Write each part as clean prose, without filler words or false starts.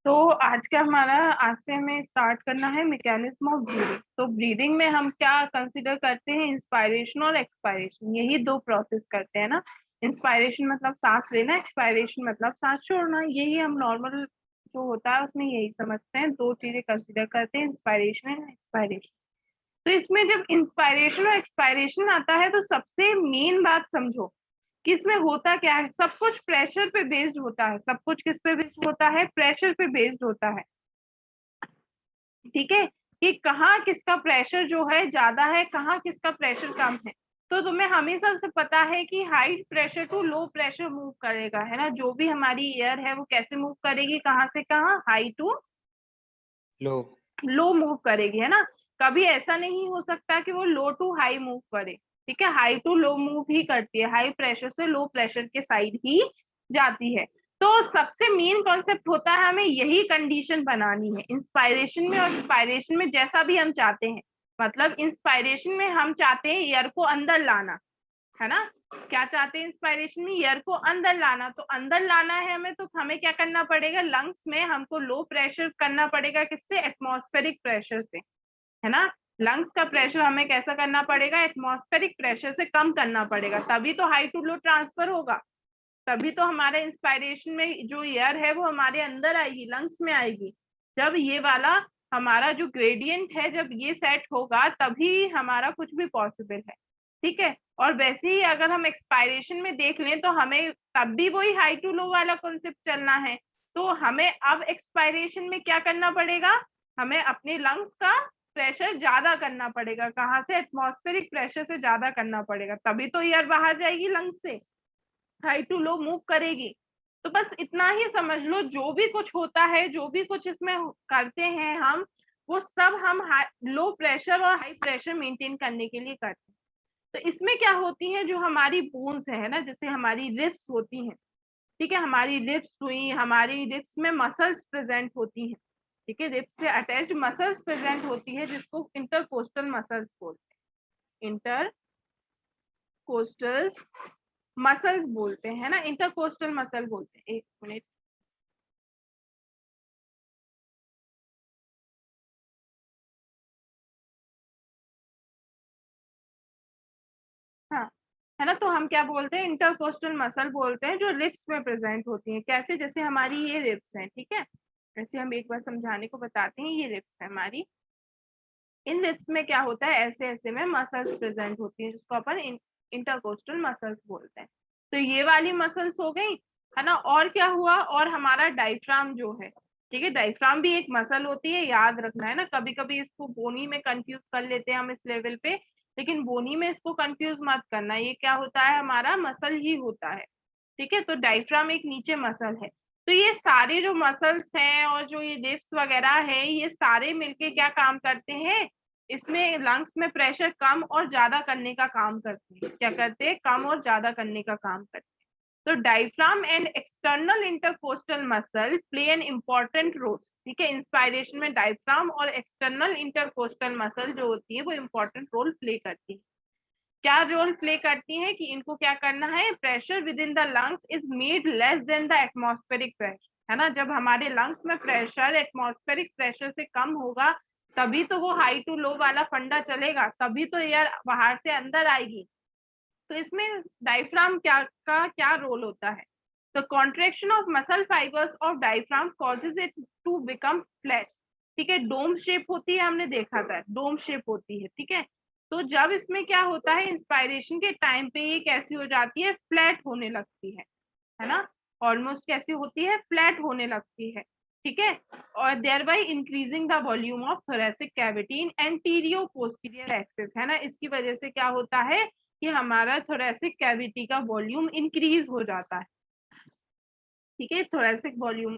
तो आज का हमारा आज से हमें स्टार्ट करना है मैकेनिज्म ऑफ ब्रीदिंग। तो ब्रीदिंग में हम क्या कंसीडर करते हैं, इंस्पायरेशन और एक्सपायरेशन, यही दो प्रोसेस करते हैं ना। इंस्पायरेशन मतलब सांस लेना, एक्सपायरेशन मतलब सांस छोड़ना। यही हम नॉर्मल जो होता है उसमें यही समझते हैं, दो चीजें कंसीडर करते हैं, इंस्पायरेशन एंड एक्सपायरेशन। तो इसमें जब इंस्पायरेशन और एक्सपायरेशन आता है तो सबसे मेन बात समझो कि इसमें होता क्या है। सब कुछ प्रेशर पे बेस्ड होता है। सब कुछ किस पे बेस्ड होता है? प्रेशर पे बेस्ड होता है। ठीक है, कि कहाँ किसका प्रेशर जो है ज्यादा है, कहाँ किसका प्रेशर कम है। तो तुम्हें हमेशा से पता है कि high pressure to low pressure move करेगा, है ना। जो भी हमारी एयर है वो कैसे मूव करेगी, कहाँ से कहाँ, हाई टू लो मूव करेगी, है ना। कभी ऐसा नहीं हो सकता कि वो लो टू हाई मूव करे। ठीक है, हाई टू लो मूव ही करती है, हाई प्रेशर से लो प्रेशर के साइड ही जाती है। तो सबसे मेन कॉन्सेप्ट होता है हमें यही कंडीशन बनानी है इंस्पायरेशन में और एक्सपायरेशन में, जैसा भी हम चाहते हैं। मतलब इंस्पायरेशन में हम चाहते हैं एयर को अंदर लाना, है ना। क्या चाहते हैं इंस्पायरेशन में? एयर को अंदर लाना। तो अंदर लाना है हमें, तो हमें क्या करना पड़ेगा? लंग्स में हमको लो प्रेशर करना पड़ेगा। किससे? एटमॉस्फेरिक प्रेशर से, है ना। लंग्स का प्रेशर हमें कैसा करना पड़ेगा? एटमॉस्फेरिक प्रेशर से कम करना पड़ेगा, तभी तो हाई टू लो ट्रांसफर होगा। तभी तो हमारे इंस्पायरेशन में जो एयर है वो हमारे अंदर आएगी, लंग्स में आएगी। जब ये वाला हमारा जो ग्रेडियंट है जब ये सेट होगा तभी हमारा कुछ भी पॉसिबल है। ठीक है, और वैसे ही अगर हम एक्सपायरेशन में देख लें तो हमें तब भी वही हाई टू लो वाला कॉन्सेप्ट चलना है। तो हमें अब एक्सपायरेशन में क्या करना पड़ेगा? हमें अपने लंग्स का प्रेशर ज्यादा करना पड़ेगा। कहाँ से? एटमॉस्फेरिक प्रेशर से ज्यादा करना पड़ेगा, तभी तो एयर बाहर जाएगी लंग्स से, हाई टू लो मूव करेगी। तो बस इतना ही समझ लो, जो भी कुछ होता है, जो भी कुछ इसमें करते हैं हम, वो सब हम लो प्रेशर और हाई प्रेशर मेंटेन करने के लिए करते हैं। तो इसमें क्या होती है, जो हमारी बोन्स है ना, जैसे हमारी रिब्स होती हैं। ठीक है, हमारी रिब्स हुई, हमारी रिब्स में मसल्स प्रेजेंट होती हैं। ठीक है, रिब्स से अटैच्ड मसल्स प्रेजेंट होती है, जिसको इंटरकोस्टल मसल्स बोलते हैं। इंटरकोस्टल मसल्स बोलते हैं ना, इंटरकोस्टल मसल बोलते हैं। एक मिनट, हाँ, है ना। तो हम क्या बोलते हैं? इंटरकोस्टल मसल बोलते हैं, जो रिब्स में प्रेजेंट होती हैं। कैसे? जैसे हमारी ये रिब्स हैं, ठीक है। जैसे हम एक बार समझाने को बताते हैं, ये रिब्स है हमारी। इन रिब्स में क्या होता है? ऐसे ऐसे में मसल्स प्रेजेंट होती हैं, जिसको अपन इंटरकोस्टल मसल्स बोलते हैं। तो ये वाली मसल्स हो गई, है ना। और क्या हुआ? और हमारा डायफ्राम जो है, ठीक है, डायफ्राम भी एक मसल होती है, याद रखना, है ना। कभी कभी इसको बोनी में कंफ्यूज कर लेते हैं हम इस लेवल पे, लेकिन बोनी में इसको कंफ्यूज मत करना। ये क्या होता है? हमारा मसल ही होता है। ठीक है, तो डायफ्राम एक नीचे मसल है। तो ये सारे जो मसल्स हैं और जो ये रिब्स वगैरह है, ये सारे मिलके क्या काम करते हैं? इसमें लंग्स में प्रेशर कम और ज्यादा करने का काम करते हैं। क्या करते हैं? कम और ज्यादा करने का काम करते हैं। तो diaphragm and external intercostal muscle play an important role. ठीक है, इंस्पायरेशन में डायफ्राम और एक्सटर्नल इंटरकोस्टल मसल जो होती है वो इंपॉर्टेंट रोल प्ले करती है। क्या रोल प्ले करती है? कि इनको क्या करना है? Pressure with in the lungs is made less than the atmospheric pressure, है ना। जब हमारे लंग्स में प्रेशर एटमॉस्फेरिक प्रेशर से कम होगा तभी तो वो हाई टू लो वाला फंडा चलेगा, तभी तो एयर बाहर से अंदर आएगी। तो इसमें डायफ्राम क्या रोल होता है? तो contraction of muscle fibres of diaphragm causes it to become flat. ठीक है, डोम शेप होती है, हमने देखा था, डोम शेप होती है। ठीक है, तो जब इसमें क्या होता है? इंस्पायरेशन के टाइम पे ये कैसी हो जाती है? फ्लैट होने लगती है ना। ऑलमोस्ट कैसी होती है? फ्लैट होने लगती है। ठीक है, और there by increasing the volume of thoracic cavity in antero posterior axis, है ना। इसकी वजह से क्या होता है कि हमारा थोरेसिक कैविटी का वॉल्यूम इंक्रीज हो जाता है। ठीक है, थोरेसिक वॉल्यूम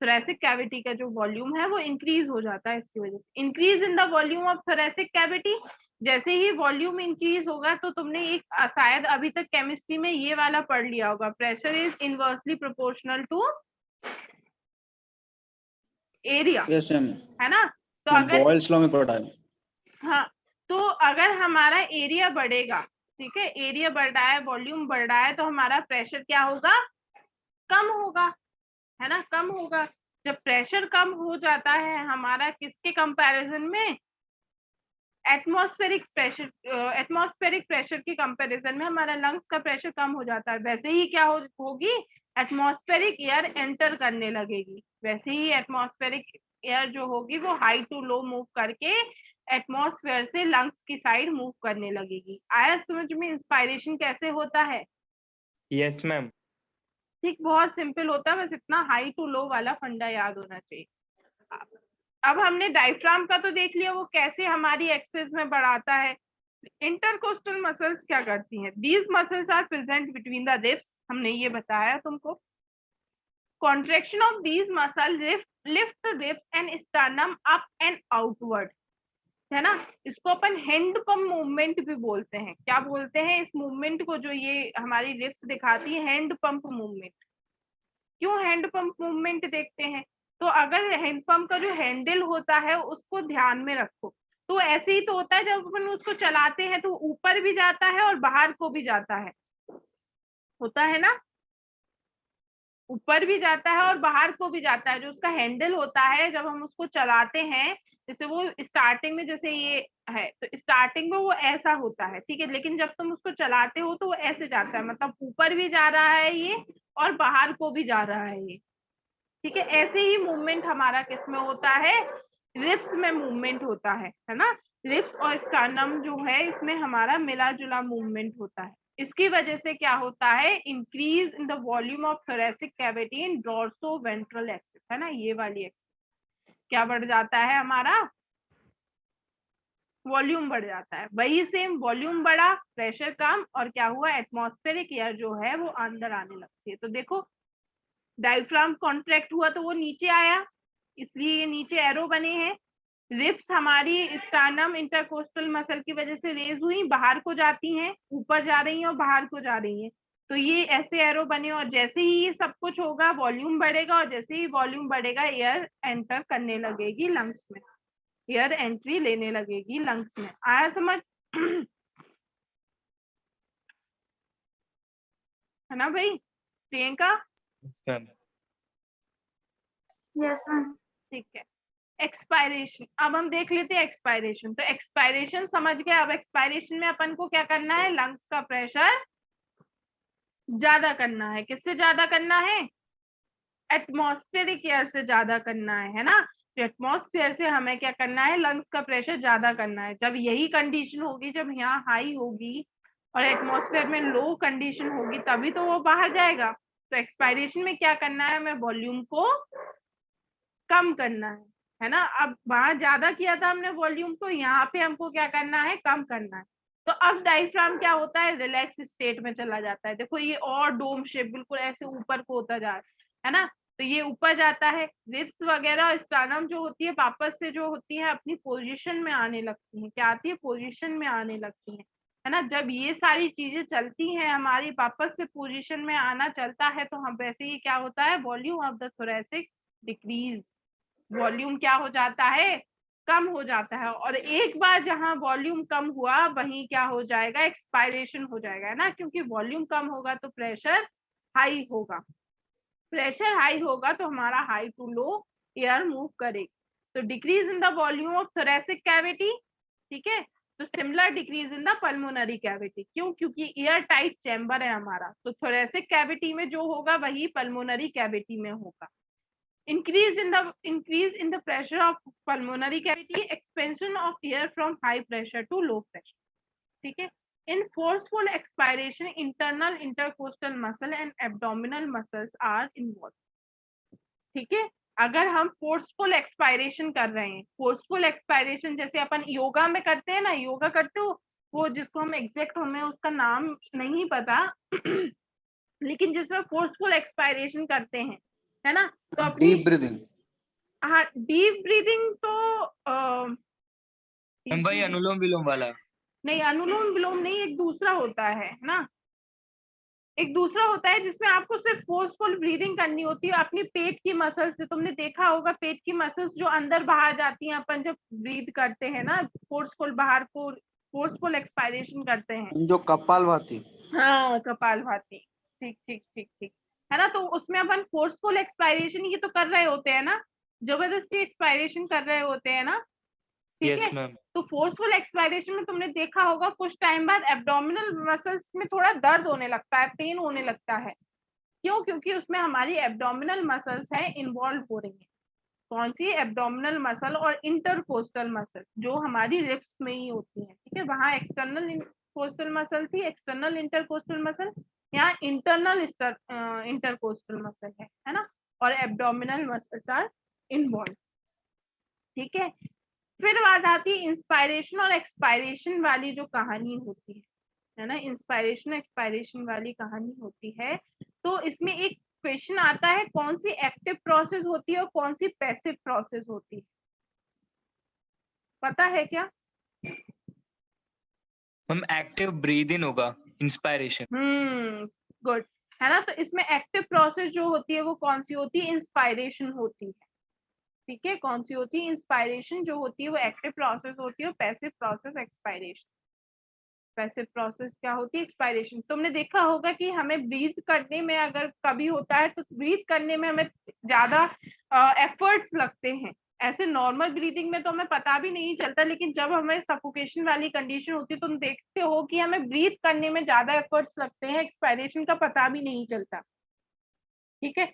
थोरेसिक कैविटी का जो वॉल्यूम है वो इंक्रीज हो जाता है। इसकी वजह से increase in the volume of thoracic cavity, जैसे ही वॉल्यूम इंक्रीज होगा, तो तुमने एक शायद अभी तक केमिस्ट्री में ये वाला पढ़ लिया होगा, pressure is inversely proportional to area, yes ma'am, है ना। तो अगर बॉयल्स लॉ में पढ़ा है। हाँ, तो अगर हमारा एरिया बढ़ेगा, ठीक है, एरिया बढ़ रहा है, वॉल्यूम बढ़ रहा है, तो हमारा प्रेशर क्या होगा? कम होगा, है ना, कम होगा। जब प्रेशर कम हो जाता है हमारा किसके कंपैरिजन में, एटमॉस्फेरिक प्रेशर के कंपैरिजन में हमारा लंग्स का प्रेशर कम हो जाता है। वैसे ही क्या होगी, एटमॉस्फेरिक एयर एंटर करने लगेगी, वैसे ही एटमॉस्फेरिक एयर जो होगी वो हाई टू लो मूव करके एटमॉस्फेयर से लंग्स की साइड मूव करने लगेगी। आया समझ में इंस्पायरेशन कैसे होता है? Yes ma'am. ठीक, बहुत सिंपल होता है, बस इतना हाई टू लो वाला फंडा याद होना चाहिए। अब हमने डायफ्राम का तो देख लिया, वो कैसे हमारी एक्सेस में बढ़ाता है। इंटरकोस्टल मसल्स क्या करती हैं? These muscles are present between the ribs, हमने ये बताया तुमको। Contraction of these muscle lift ribs and sternum up and outward, है ना। इसको अपन हैंड पंप मूवमेंट भी बोलते हैं। क्या बोलते हैं इस मूवमेंट को, जो ये हमारी रिब्स दिखाती है, हैंड पंप मूवमेंट। क्यों हैंड पंप मूवमेंट देखते हैं? तो अगर हैंड पंप का जो हैंडल होता है उसको ध्यान में रखो, तो ऐसे ही तो होता है, जब अपन उसको चलाते हैं तो ऊपर भी जाता है और बाहर को भी जाता है, होता है ना, ऊपर भी जाता है और बाहर को भी जाता है। जो उसका हैंडल होता है जब हम उसको चलाते हैं, जैसे वो स्टार्टिंग में, जैसे ये है तो स्टार्टिंग में वो ऐसा होता है, ठीक है, लेकिन जब तुम उसको चलाते हो तो वो ऐसे जाता है, मतलब ऊपर भी जा रहा है ये और बाहर को भी जा रहा है ये, ठीक है। ऐसे ही मूवमेंट हमारा किस में होता है, रिब्स में मूवमेंट होता है ना। रिब्स और स्टर्नम जो है इसमें हमारा मिला जुला मूवमेंट होता है। इसकी वजह से क्या होता है, increase in the volume of thoracic cavity in dorso ventral axis, है ना, ये वाली एक्सिस क्या बढ़ जाता है हमारा, वॉल्यूम बढ़ जाता है। वही सेम, वॉल्यूम बढ़ा, प्रेशर कम, और क्या हुआ, एटमॉस्फेरिक एयर जो है वो अंदर आने लगती है। तो देखो डायफ्राम कॉन्ट्रैक्ट हुआ तो वो नीचे आया, इसलिए ये नीचे एरो बने हैं। रिब्स हमारी स्टार्नम इंटरकोस्टल मसल की वजह से रेज हुई, बाहर को जाती हैं, ऊपर जा रही हैं और बाहर को जा रही हैं, तो ये ऐसे एरो बने। और जैसे ही ये सब कुछ होगा वॉल्यूम बढ़ेगा, और जैसे ही वॉल्यूम बढ़ेगा एयर एंटर करने लगेगी लंग्स में, एयर एंट्री लेने लगेगी लंग्स में। आया समझ? है ना भाई प्रियंका? Yes ma'am. ठीक है। एक्सपायरेशन, अब हम देख लेते हैं एक्सपायरेशन। तो एक्सपायरेशन समझ गए। अब एक्सपायरेशन में अपन को क्या करना है, लंग्स का प्रेशर ज्यादा करना है। किससे ज्यादा करना है, एटमॉस्फेरिक एयर से ज्यादा करना है ना। तो एटमॉस्फेयर से हमें क्या करना है, लंग्स का प्रेशर ज्यादा करना है। जब यही कंडीशन होगी, जब यहाँ हाई होगी और एटमॉस्फेयर में लो कंडीशन होगी, तभी तो वो बाहर जाएगा। तो एक्सपायरेशन में क्या करना है, हमें वॉल्यूम को कम करना है ना। अब वहां ज्यादा किया था हमने वॉल्यूम को, यहाँ पे हमको क्या करना है, कम करना है। तो अब डायफ्राम क्या होता है, रिलैक्स स्टेट में चला जाता है। देखो ये और डोम शेप बिल्कुल ऐसे ऊपर को होता जा रहा है ना। तो ये ऊपर जाता है, रिब्स वगैरह और स्टार्नम जो होती है वापस से जो होती है अपनी पोजीशन में आने लगती है। क्या आती है, पोजीशन में आने लगती है ना। जब ये सारी चीजें चलती हैं हमारी, वापस से पोजीशन में आना चलता है, तो हम वैसे ही क्या होता है, volume of the thoracic decrease, volume क्या हो जाता है, कम हो जाता है। और एक बार जहां वॉल्यूम कम हुआ वहीं क्या हो जाएगा, एक्सपायरेशन हो जाएगा, है ना। क्योंकि वॉल्यूम कम होगा तो प्रेशर हाई होगा, प्रेशर हाई होगा तो हमारा high to low air move करेगी। तो decrease in the volume of thoracic cavity, ठीक है। तो similar decrease in the pulmonary cavity, क्यों, क्योंकि एयर टाइट चैम्बर है हमारा, तो थोरैसिक कैविटी में जो होगा वही पल्मोनरी कैविटी में होगा। increase in the pressure of pulmonary cavity, expansion of air from high pressure to low pressure, ठीक है। in forceful expiration internal intercostal muscle and abdominal muscles are involved, ठीक है। अगर हम फोर्सफुल एक्सपायरेशन कर रहे हैं, फोर्सफुल एक्सपायरेशन जैसे अपन योगा में करते हैं ना, योगा करते हो वो, जिसको हम एग्जैक्ट, हमें उसका नाम नहीं पता लेकिन जिसमें फोर्सफुल एक्सपायरेशन करते हैं, है ना। तो डीप ब्रीदिंग, हाँ डीप ब्रीदिंग तो भाई अनुलोम विलोम वाला नहीं, अनुलोम विलोम नहीं, एक दूसरा होता है ना, एक दूसरा होता है जिसमें आपको सिर्फ फोर्सफुल ब्रीदिंग करनी होती है अपनी पेट की मसल से। तुमने देखा होगा पेट की मसल्स जो अंदर बाहर जाती हैं, अपन जब ब्रीद करते हैं ना, फोर्सफुल बाहर को, फोर्सफुल एक्सपायरेशन करते हैं, जो कपालभाति, हाँ कपालभाति, ठीक ठीक ठीक ठीक, है ना। तो उसमें अपन फोर्सफुल एक्सपायरेशन ये तो कर रहे होते हैं ना, जबरदस्ती एक्सपायरेशन कर रहे होते हैं ना, ठीक यस है। मैम। तो फोर्सफुल एक्सपायरेशन में तुमने देखा होगा कुछ टाइम बाद एब्डोमिनल मसल्स में थोड़ा दर्द होने लगता है, पेन होने लगता है। क्यों? क्योंकि उसमें हमारी एब्डोमिनल मसल्स है इन्वॉल्व हो रही है। कौन सी? एब्डोमिनल मसल और इंटरकोस्टल मसल, जो हमारी रिब्स में ही होती है, ठीक है। वहां एक्सटर्नल कोस्टल मसल थी, एक्सटर्नल इंटरकोस्टल मसल, यहाँ इंटरनल इंटरकोस्टल मसल है ना, और एब्डोमिनल मसल्स आर इन्वॉल्व, ठीक है। फिर बात आती है इंस्पायरेशन और एक्सपायरेशन वाली जो कहानी होती है ना, इंस्पायरेशन एक्सपायरेशन वाली कहानी होती है। तो इसमें एक क्वेश्चन आता है, कौन सी एक्टिव प्रोसेस होती है और कौन सी पैसिव प्रोसेस होती है, पता है क्या? मैम एक्टिव ब्रीद इन होगा, इंस्पायरेशन। गुड, है ना। तो इसमें एक्टिव प्रोसेस जो होती है वो कौन सी होती है? इंस्पायरेशन होती है, ठीक है। कौन सी होती है? इंस्पायरेशन जो होती है वो एक्टिव प्रोसेस होती है, और passive process expiration. Passive process क्या होती है? एक्सपायरेशन। तुमने देखा होगा कि हमें ब्रीथ करने में अगर कभी होता है तो ब्रीथ करने में हमें ज्यादा एफर्ट्स लगते हैं। ऐसे नॉर्मल ब्रीदिंग में तो हमें पता भी नहीं चलता, लेकिन जब हमें सफोकेशन वाली कंडीशन होती है तो तुम देखते हो कि हमें ब्रीथ करने में ज्यादा एफर्ट्स लगते हैं, एक्सपायरेशन का पता भी नहीं चलता, ठीक है।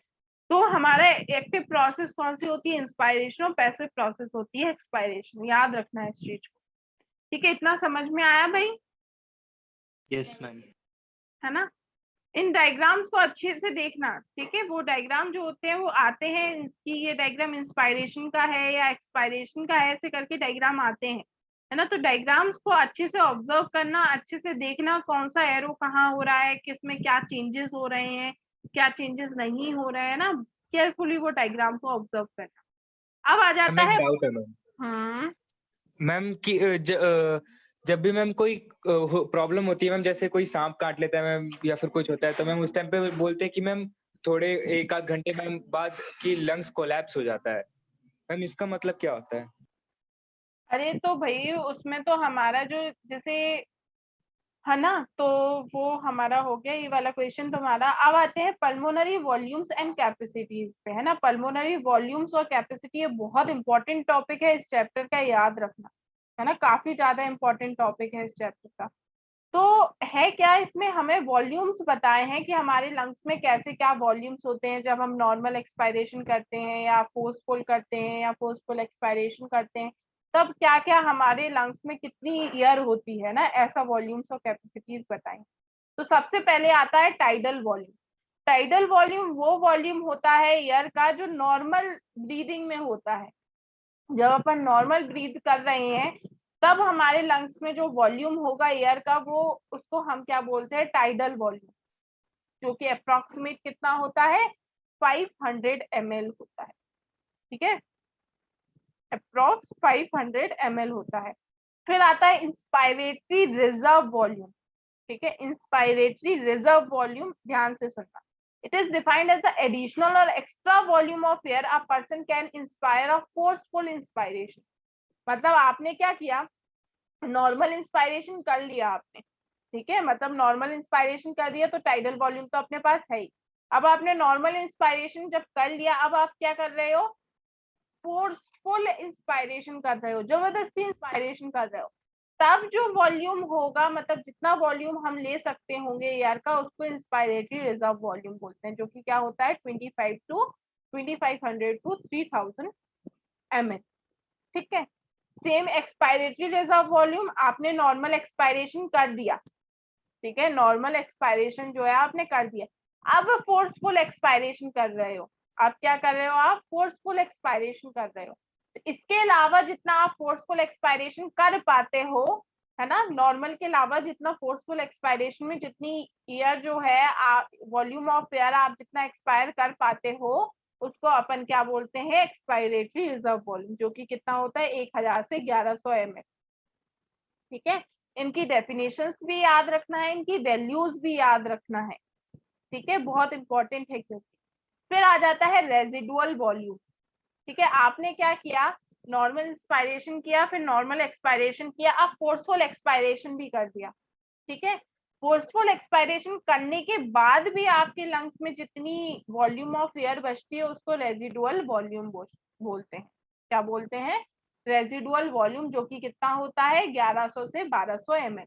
तो हमारा एक्टिव प्रोसेस कौन सी होती है? इंस्पायरेशन, और पैसिव प्रोसेस होती है एक्सपायरेशन। याद रखना है इस चीज को, ठीक है। इतना समझ में आया भाई? Yes ma'am. है ना। इन डायग्राम्स को अच्छे से देखना, ठीक है। वो डायग्राम जो होते हैं वो आते हैं कि ये डायग्राम इंस्पायरेशन का है या एक्सपायरेशन का है, ऐसे करके डायग्राम आते हैं, है ना। तो डायग्राम्स को अच्छे से ऑब्जर्व करना, अच्छे से देखना कौन सा एरो कहाँ हो रहा है, किसमें क्या चेंजेस हो रहे हैं, क्या चेंजेस नहीं हो रहे हैं ना। केयरफुली वो डायग्राम को ऑब्जर्व करना। अब आ जाता मैम एक है। डाउट है मैम। हम्म मैम कि जब भी मैम कोई प्रॉब्लम होती है मैम, जैसे कोई सांप काट लेता है मैम या फिर कुछ होता है, तो मैम उस टाइम पे बोलते हैं कि मैम थोड़े एक आध घंटे मैम बाद की लंग्स कोलैप्स हो जाता है। मैम इसका मतलब क्या होता है? अरे तो भाई उसमें तो हमारा जो जैसे है ना, तो वो हमारा हो गया ये वाला क्वेश्चन तुम्हारा। अब आते हैं पल्मोनरी वॉल्यूम्स एंड कैपेसिटीज पे, है ना। पल्मोनरी वॉल्यूम्स और कैपेसिटी ये बहुत इंपॉर्टेंट टॉपिक है इस चैप्टर का, याद रखना, है ना। काफी ज्यादा इंपॉर्टेंट टॉपिक है इस चैप्टर का। तो है क्या, इसमें हमें वॉल्यूम्स बताए हैं कि हमारे लंग्स में कैसे क्या वॉल्यूम्स होते हैं जब हम नॉर्मल एक्सपायरेशन करते हैं या फोर्सफुल करते हैं या फोर्सफुल एक्सपायरेशन करते हैं, तब क्या क्या हमारे लंग्स में कितनी एयर होती है ना, ऐसा वॉल्यूम्स और कैपेसिटीज बताएं। तो सबसे पहले आता है टाइडल वॉल्यूम। टाइडल वॉल्यूम वो वॉल्यूम होता है एयर का जो नॉर्मल ब्रीदिंग में होता है। जब अपन नॉर्मल ब्रीथ कर रहे हैं तब हमारे लंग्स में जो वॉल्यूम होगा एयर का, वो उसको हम क्या बोलते हैं? टाइडल वॉल्यूम, जो कि अप्रोक्सीमेट कितना होता है? 500 ml होता है, ठीक है। अप्रोक्स 500 ml होता है। फिर आता है इंस्पायरेटरी रिजर्व वॉल्यूम, ठीक है। इंस्पायरेटरी रिजर्व वॉल्यूम, ध्यान से सुनना। It is defined as the additional or extra volume of air a person can inspire a forceful inspiration। मतलब आपने क्या किया? नॉर्मल इंस्पायरेशन कर लिया आपने, ठीक है। मतलब नॉर्मल इंस्पायरेशन कर दिया तो टाइडल वॉल्यूम तो अपने पास है ही। अब आपने नॉर्मल इंस्पायरेशन जब कर लिया, अब आप क्या कर रहे हो? फोर्सफुल इंस्पायरेशन कर रहे हो, जबरदस्ती इंस्पायरेशन कर रहे हो। तब जो वॉल्यूम होगा, मतलब जितना वॉल्यूम हम ले सकते होंगे एयर का, उसको इंस्पायरेटरी रिजर्व वॉल्यूम बोलते हैं, जो कि क्या होता है? 2500 to 3000 ml, ठीक है। सेम एक्सपायरेटरी रिजर्व वॉल्यूम, आपने नॉर्मल एक्सपायरेशन कर दिया, ठीक है। नॉर्मल एक्सपायरेशन जो है आपने कर दिया, अब फोर्सफुल एक्सपायरेशन कर रहे हो। आप क्या कर रहे हो? आप फोर्सफुल एक्सपायरेशन कर रहे हो। तो इसके अलावा जितना आप फोर्सफुल एक्सपायरेशन कर पाते हो, है ना, नॉर्मल के अलावा जितना फोर्सफुल एक्सपायरेशन में जितनी एयर जो है, आप वॉल्यूम ऑफ एयर आप जितना एक्सपायर कर पाते हो, उसको अपन क्या बोलते हैं? एक्सपायरेटरी रिजर्व वॉल्यूम, जो कि कितना होता है? 1000 से 1100 ml, ठीक है। इनकी डेफिनेशंस भी याद रखना है, इनकी वैल्यूज भी याद रखना है, ठीक है। बहुत इंपॉर्टेंट है क्योंकि फिर आ जाता है रेजिडुअल वॉल्यूम, ठीक है। आपने क्या किया? नॉर्मल इंस्पायरेशन किया, फिर नॉर्मल एक्सपायरेशन किया, अब फोर्सफुल एक्सपायरेशन भी कर दिया, ठीक है। फोर्सफुल एक्सपायरेशन करने के बाद भी आपके लंग्स में जितनी वॉल्यूम ऑफ एयर बचती है उसको रेजिडुअल वॉल्यूम बोलते हैं। क्या बोलते हैं? रेजिडुअल वॉल्यूम, जो कि कितना होता है 1100 से 1200 ml,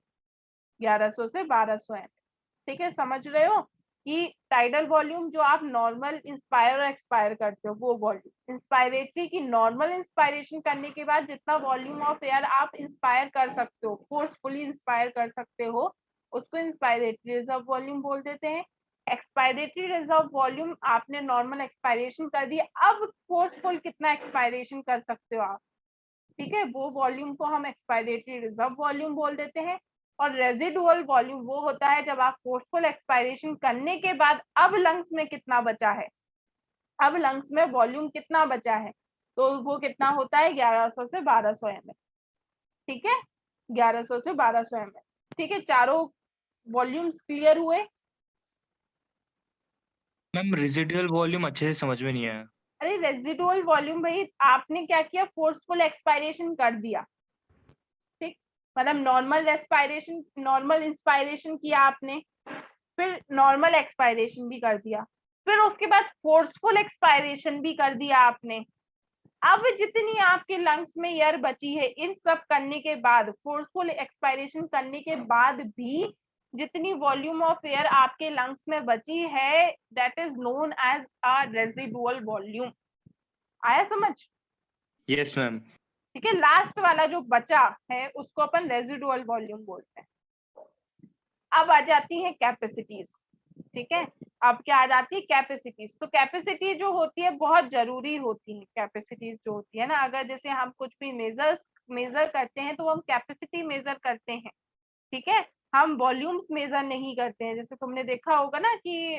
1100 से 1200 ml। ठीक है, समझ रहे हो कि टाइडल वॉल्यूम जो आप नॉर्मल इंस्पायर और एक्सपायर करते हो वो वॉल्यूम, इंस्पायरेटरी की नॉर्मल इंस्पायरेशन करने के बाद जितना वॉल्यूम ऑफ एयर आप इंस्पायर कर सकते हो, फोर्सफुली इंस्पायर कर सकते हो, उसको इंस्पायरेटरी रिजर्व वॉल्यूम बोल देते हैं। एक्सपायरेटरी रिजर्व वॉल्यूम आपने नॉर्मल एक्सपायरेशन कर दी, अब फोर्सफुल कितना एक्सपायरेशन कर सकते हो आप, ठीक है, वो वॉल्यूम को हम एक्सपायरेटरी रिजर्व वॉल्यूम बोल देते हैं। और रेजिडुअल वॉल्यूम वो होता है जब आप फोर्सफुल एक्सपायरेशन करने के बाद अब लंग्स में कितना बचा है, अब लंग्स में वॉल्यूम कितना बचा है, तो वो कितना होता है 1100 से 1200 ml। ठीक है, 1100 से 1200 ml। ठीक है, चारों वॉल्यूम्स क्लियर हुए? मैम रेजिडुअल वॉल्यूम अच्छे से समझ में नहीं आया। अरे रेजिडुअल वॉल्यूम भाई, आपने क्या किया, फोर्सफुल एक्सपायरेशन कर दिया, ठीक, मतलब नॉर्मल रेस्पायरेशन, नॉर्मल इंस्पायरेशन किया आपने, फिर नॉर्मल एक्सपायरेशन भी कर दिया, फिर उसके बाद फोर्सफुल एक्सपायरेशन भी कर दिया आपने। अब जितनी आपके लंग्स में एयर बची है, इन सब करने के बाद, फोर्सफुल एक्सपायरेशन करने के बाद भी जितनी वॉल्यूम ऑफ एयर आपके लंग्स में बची है, that is known as a residual volume. आया समझ? Yes ma'am. ठीक है, लास्ट वाला जो बचा है उसको अपन रेजिडुअल वॉल्यूम बोलते हैं। अब आ जाती है कैपेसिटीज। ठीक है, अब क्या आ जाती है, कैपेसिटीज। तो कैपेसिटी जो होती है बहुत जरूरी होती है, कैपेसिटीज जो होती है ना, अगर जैसे हम कुछ भी मेजर करते हैं तो हम कैपेसिटी मेजर करते हैं। ठीक है, हम वॉल्यूम्स मेजर नहीं करते हैं। जैसे तुमने देखा होगा ना कि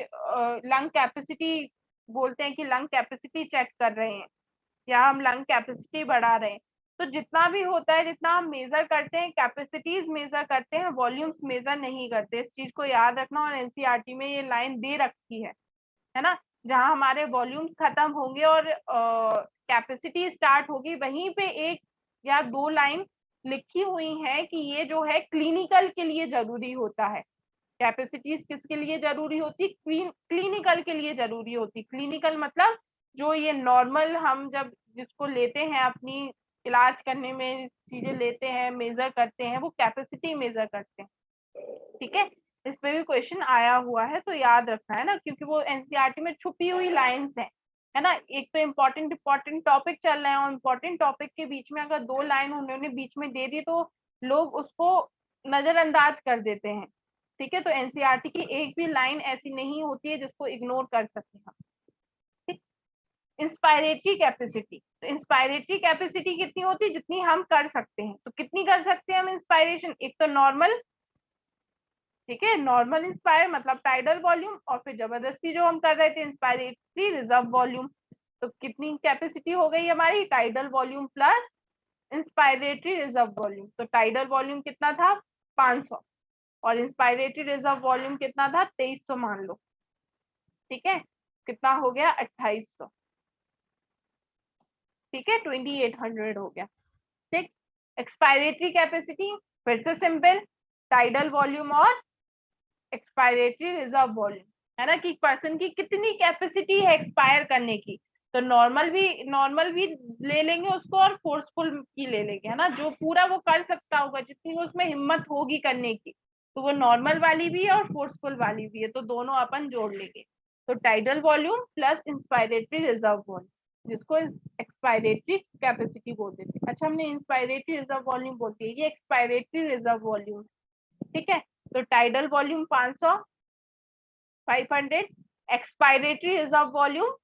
लंग कैपेसिटी बोलते हैं कि लंग कैपेसिटी चेक कर रहे हैं या हम लंग कैपेसिटी बढ़ा रहे हैं। तो जितना भी होता है, जितना हम मेजर करते हैं, कैपेसिटीज मेजर करते हैं, वॉल्यूम्स मेजर नहीं करते। इस चीज को याद रखना, और एनसीईआरटी में ये लाइन दे रखी है ना, जहां हमारे वॉल्यूम्स खत्म होंगे और कैपेसिटी स्टार्ट होगी, वहीं पे एक या दो लाइन लिखी हुई है कि ये जो है क्लिनिकल के लिए जरूरी होता है। कैपेसिटीज किसके लिए जरूरी होती? क्लिनिकल के लिए जरूरी होती। क्लिनिकल मतलब जो ये नॉर्मल हम जब जिसको लेते हैं अपनी इलाज करने में, चीजें लेते हैं, मेजर करते हैं, वो कैपेसिटी मेजर करते हैं। ठीक है, इस पे भी क्वेश्चन आया हुआ है तो याद रखना है ना, क्योंकि वो एनसीईआरटी में छुपी हुई लाइंस हैं, है ना। एक तो इम्पोर्टेंट टॉपिक चल रहे हैं और इम्पोर्टेंट टॉपिक के बीच में अगर दो लाइन उन्होंने बीच में दे दी तो लोग उसको नजरअंदाज कर देते हैं। ठीक है, तो एनसीईआरटी की एक भी लाइन ऐसी नहीं होती है जिसको इग्नोर कर सकते हम। इंस्पायरेटरी कैपेसिटी, तो इंस्पायरेटरी कैपेसिटी कितनी होती है? जितनी हम कर सकते हैं। तो कितनी कर सकते हैं हम इंस्पायरेशन? एक तो नॉर्मल, ठीक है, नॉर्मल इंस्पायर मतलब टाइडल वॉल्यूम, और फिर जबरदस्ती जो हम कर रहे थे इंस्पायरेटरी रिजर्व वॉल्यूम। तो कितनी कैपेसिटी हो गई हमारी? Tidal volume plus inspiratory reserve volume. तो टाइडल वॉल्यूम कितना था? 500, और इंस्पायरेटरी रिजर्व वॉल्यूम कितना था? 2300 मान लो। ठीक है, कितना हो गया? 2800। ठीक है, 2800 हो गया। ठीक, एक्सपायरेटरी कैपेसिटी फिर से सिंपल, टाइडल वॉल्यूम और एक्सपायरेटरी रिजर्व वॉल्यूम, है ना, कि पर्सन की कितनी कैपेसिटी है एक्सपायर करने की। तो नॉर्मल भी ले लेंगे उसको और फोर्सफुल की ले लेंगे, है ना, जो पूरा वो कर सकता होगा, जितनी उसमें हिम्मत होगी करने की, तो वो नॉर्मल वाली भी है और फोर्सफुल वाली भी है, तो दोनों अपन जोड़ लेंगे। तो tidal volume plus inspiratory reserve volume, जिसको एक्सपायरेटरी कैपेसिटी बोल देते हैं। अच्छा, हमने इंस्पायरेटरी रिजर्व वॉल्यूम बोल दिया, ये एक्सपायरेटरी रिजर्व वॉल्यूम। ठीक है, तो tidal volume 500, 500, expiratory reserve volume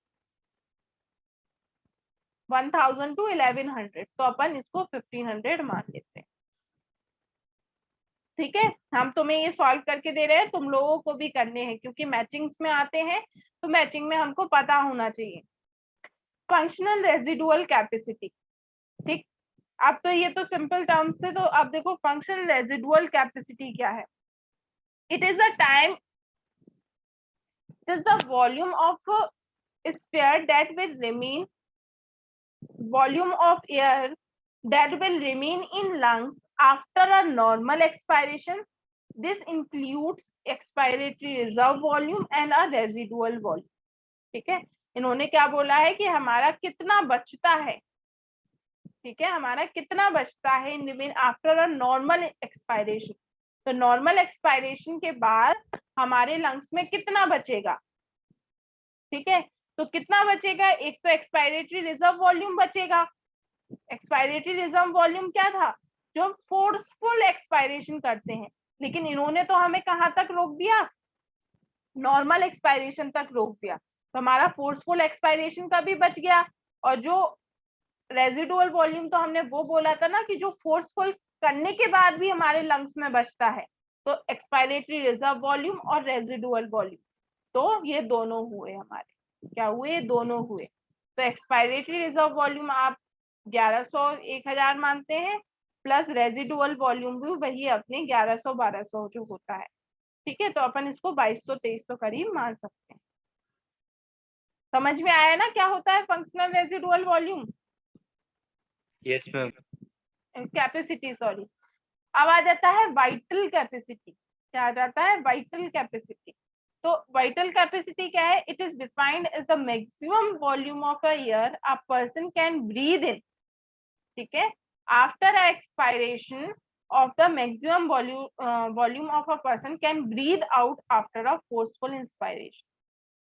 1000 to 1100, तो अपन इसको 1500 मान लेते हैं। ठीक है, हम तुम्हें ये सॉल्व करके दे रहे हैं, तुम लोगों को भी करने हैं, क्योंकि मैचिंग्स में आते हैं, तो मैचिंग में हमको पता होना चाहिए। फंक्शनल रेजिडुअल कैपेसिटी, ठीक, अब तो ये तो सिंपल टर्म्स थे, तो अब देखो फंक्शनल रेजिडुअल कैपेसिटी क्या है। It is the time, it is the volume of a sphere that will remain, volume of air that will remain in lungs after a normal expiration, this includes expiratory reserve volume and a residual volume. ठीक है, इन्होंने क्या बोला है कि हमारा कितना बचता है, ठीक है, हमारा कितना बचता है in remain after a normal expiration. तो नॉर्मल एक्सपायरेशन के बाद हमारे लंग्स में कितना बचेगा, ठीक है, तो कितना बचेगा, एक तो एक्सपायरेटरी रिजर्व वॉल्यूम बचेगा। एक्सपायरेटरी रिजर्व वॉल्यूम क्या था, जो फोर्सफुल एक्सपायरेशन करते हैं, लेकिन इन्होंने तो हमें कहाँ तक रोक दिया, नॉर्मल एक्सपायरेशन तक रोक दिया। तो हमारा फोर्सफुल एक्सपायरेशन का भी बच गया, और जो रेजिडुअल वॉल्यूम तो हमने वो बोला था ना कि जो फोर्सफुल करने के बाद भी हमारे लंग्स में बचता है, तो एक्सपायरेटरी रिजर्व वॉल्यूम और रेजिडुअल वॉल्यूम, तो ये दोनों हुए हमारे, क्या हुए, दोनों हुए। तो एक्सपायरेटरी रिजर्व वॉल्यूम आप 1100 1000 मानते हैं, प्लस रेजिडुअल वॉल्यूम भी वही अपने 1100 1200 जो होता है। ठीक है, तो अपन इसको 2200 2300 करीब मान सकते हैं। समझ में आया ना क्या होता है functional residual volume, yes ma'am. Capacity, sorry. अब आ जाता है वाइटल कैपेसिटी। क्या आ जाता है, वाइटल कैपेसिटी। तो वाइटल कैपेसिटी क्या है, it is defined as the maximum volume of a air a person can breathe in, ठीक है, after a expiration of the maximum volume of a person can breathe out after a forceful inspiration।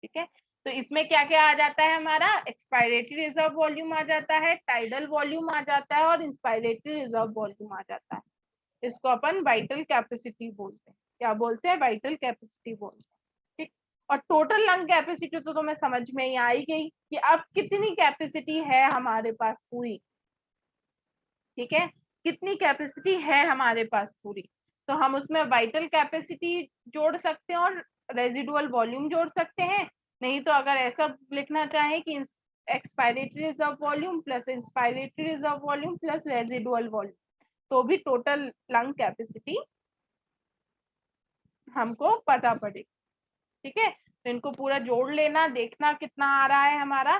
ठीक है, तो इसमें क्या क्या आ जाता है, हमारा एक्सपायरेटरी रिजर्व वॉल्यूम आ जाता है, टाइडल वॉल्यूम आ जाता है, और इंस्पायरेटरी रिजर्व वॉल्यूम आ जाता है। इसको अपन वाइटल कैपेसिटी बोलते हैं। क्या बोलते हैं, वाइटल कैपेसिटी बोलते हैं। ठीक, और टोटल लंग कैपेसिटी तो तुम्हें समझ में ही आई गई कि अब कितनी कैपेसिटी है हमारे पास पूरी, ठीक है, कितनी कैपेसिटी है हमारे पास पूरी। तो हम उसमें वाइटल कैपेसिटी जोड़ सकते हैं और रेजिडुअल वॉल्यूम जोड़ सकते हैं। नहीं तो अगर ऐसा लिखना चाहें कि expiratory reserve volume plus inspiratory reserve volume plus residual volume, तो भी टोटल लंग कैपेसिटी हमको पता पड़ेगी। ठीक है, तो इनको पूरा जोड़ लेना, देखना कितना आ रहा है हमारा।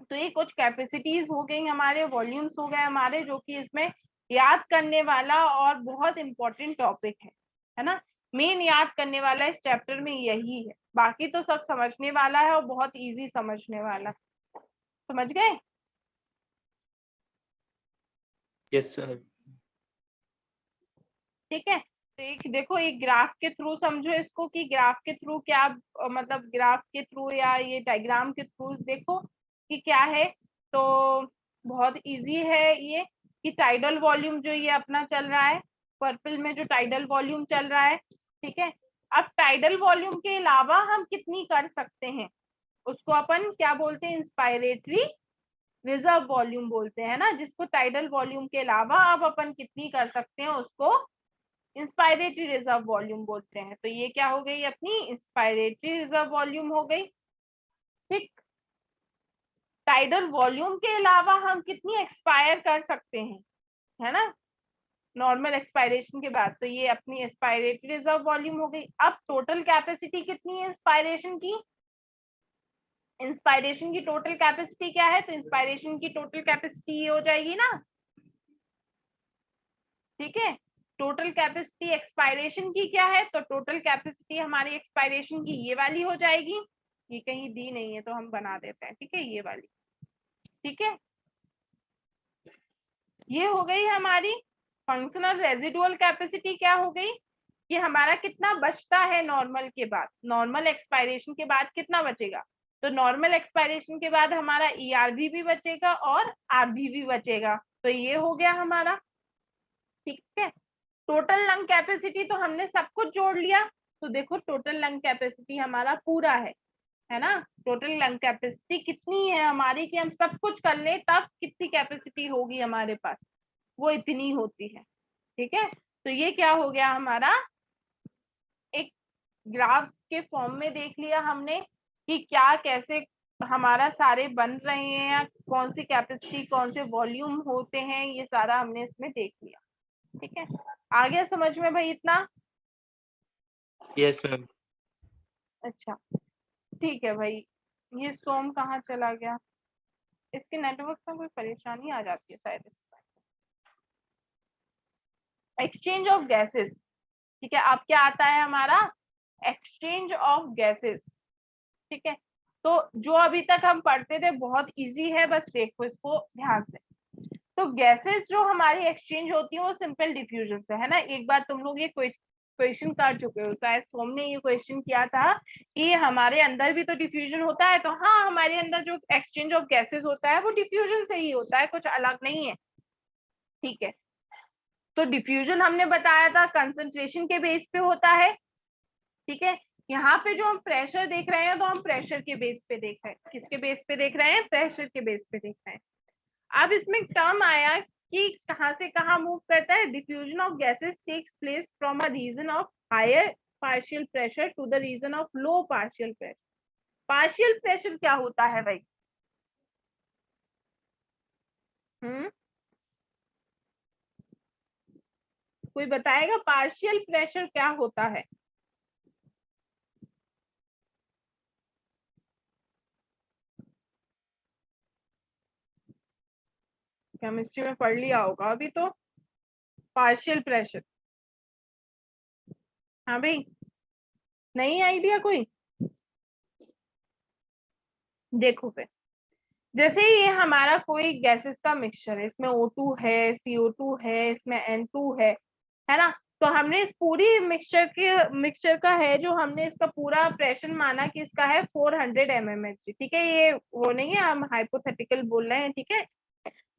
तो ये कुछ कैपेसिटीज हो गई हमारे, वॉल्यूम्स हो गए हमारे, जो कि इसमें याद करने वाला और बहुत इंपॉर्टेंट टॉपिक है ना। मेन याद करने वाला इस चैप्टर में यही है, बाकी तो सब समझने वाला है और बहुत इजी समझने वाला है। समझ गए? Yes sir. ठीक है, तो एक देखो, एक ग्राफ के थ्रू समझो इसको, कि ग्राफ के थ्रू क्या मतलब, ग्राफ के थ्रू या ये डायग्राम के थ्रू देखो कि क्या है। तो बहुत इजी है ये, कि टाइडल वॉल्यूम जो ये अपना चल रहा है, पर्पल में जो टाइडल वॉल्यूम चल रहा है, ठीक है। अब टाइडल वॉल्यूम के अलावा हम कितनी कर सकते हैं, उसको अपन क्या बोलते हैं, इंस्पायरेटरी रिजर्व वॉल्यूम बोलते हैं ना, जिसको टाइडल वॉल्यूम के अलावा अब अपन कितनी कर सकते हैं उसको इंस्पायरेटरी रिजर्व वॉल्यूम बोलते हैं। तो ये क्या हो गई, अपनी इंस्पायरेटरी रिजर्व वॉल्यूम हो गई। ठीक, टाइडल वॉल्यूम के अलावा हम कितनी एक्सपायर कर सकते हैं, है ना, नॉर्मल एक्सपायरेशन के बाद, तो ये अपनी एक्सपायरेटरी रिजर्व वॉल्यूम हो गई। अब टोटल कैपेसिटी कितनी है इंस्पायरेशन की, इंस्पायरेशन की टोटल कैपेसिटी क्या है, तो इंस्पायरेशन की टोटल कैपेसिटी ये हो जाएगी ना, ठीक है। टोटल कैपेसिटी एक्सपायरेशन की क्या है, तो टोटल कैपेसिटी हमारी एक्सपायरेशन की ये वाली हो जाएगी, ये कहीं दी नहीं है तो हम बना देते हैं, ठीक है, ये वाली, ठीक है। ये हो गई हमारी फंक्शनल रेजिडुअल कैपेसिटी। क्या हो गई कि हमारा कितना बचता है नॉर्मल के बाद, नॉर्मल एक्सपायरेशन के बाद कितना बचेगा। तो नॉर्मल एक्सपायरेशन के बाद हमारा ERV भी बचेगा और RV भी बचेगा, तो ये हो गया हमारा, ठीक है। टोटल लंग कैपेसिटी तो हमने सब कुछ जोड़ लिया, तो देखो टोटल लंग कैपेसिटी हमारा पूरा है ना। टोटल लंग कैपेसिटी कितनी है हमारी, कि हम सब कुछ कर ले तब कितनी कैपेसिटी होगी हमारे पास, वो इतनी होती है, ठीक है। तो ये क्या हो गया हमारा, एक ग्राफ के फॉर्म में देख लिया हमने कि क्या कैसे हमारा सारे बन रहे हैं, या कौन सी कैपेसिटी कौन से वॉल्यूम होते हैं, ये सारा हमने इसमें देख लिया, ठीक है। आ गया समझ में भाई इतना? Yes ma'am. अच्छा, ठीक है भाई। ये सोम कहाँ चला गया, इसके नेटवर्क में कोई परेशानी आ जाती है शायद। एक्सचेंज ऑफ गैसेस, ठीक है। अब क्या आता है हमारा एक्सचेंज ऑफ गैसेस। ठीक है, तो जो अभी तक हम पढ़ते थे बहुत इजी है, बस देखो इसको ध्यान से। तो गैसेस जो हमारी एक्सचेंज होती है वो सिंपल डिफ्यूजन से है ना। एक बार तुम लोग ये क्वेश्चन कर चुके हो, शायद सोम ने ये क्वेश्चन किया था कि हमारे अंदर भी तो डिफ्यूजन होता है। तो हाँ, हमारे अंदर जो एक्सचेंज ऑफ गैसेस होता है वो डिफ्यूजन से ही होता है, कुछ अलग नहीं है। ठीक है, तो डिफ्यूजन हमने बताया था कंसंट्रेशन के बेस पे होता है। ठीक है, यहाँ पे जो हम प्रेशर देख रहे हैं तो हम प्रेशर के बेस पे देख रहे हैं। किसके बेस पे देख रहे हैं? प्रेशर के बेस पे देख रहे हैं। अब इसमें टर्म आया कि कहां से कहां मूव करता है। Diffusion of gases takes place from a region of higher partial pressure to the region of low partial pressure. Partial pressure क्या होता है भाई? कोई बताएगा पार्शियल प्रेशर क्या होता है? केमिस्ट्री में पढ़ लिया होगा अभी तो पार्शियल प्रेशर। हाँ भाई, नहीं आइडिया कोई? देखो फिर, जैसे ये हमारा कोई गैसेस का मिक्सचर है, इसमें O2 है, CO2 है, इसमें N2 है ना। तो हमने इस पूरी मिक्सचर का है जो हमने इसका पूरा प्रेशर माना कि इसका है 400 mmHg। ठीक है, ये वो नहीं है, हम हाइपोथेटिकल बोल रहे हैं। ठीक है,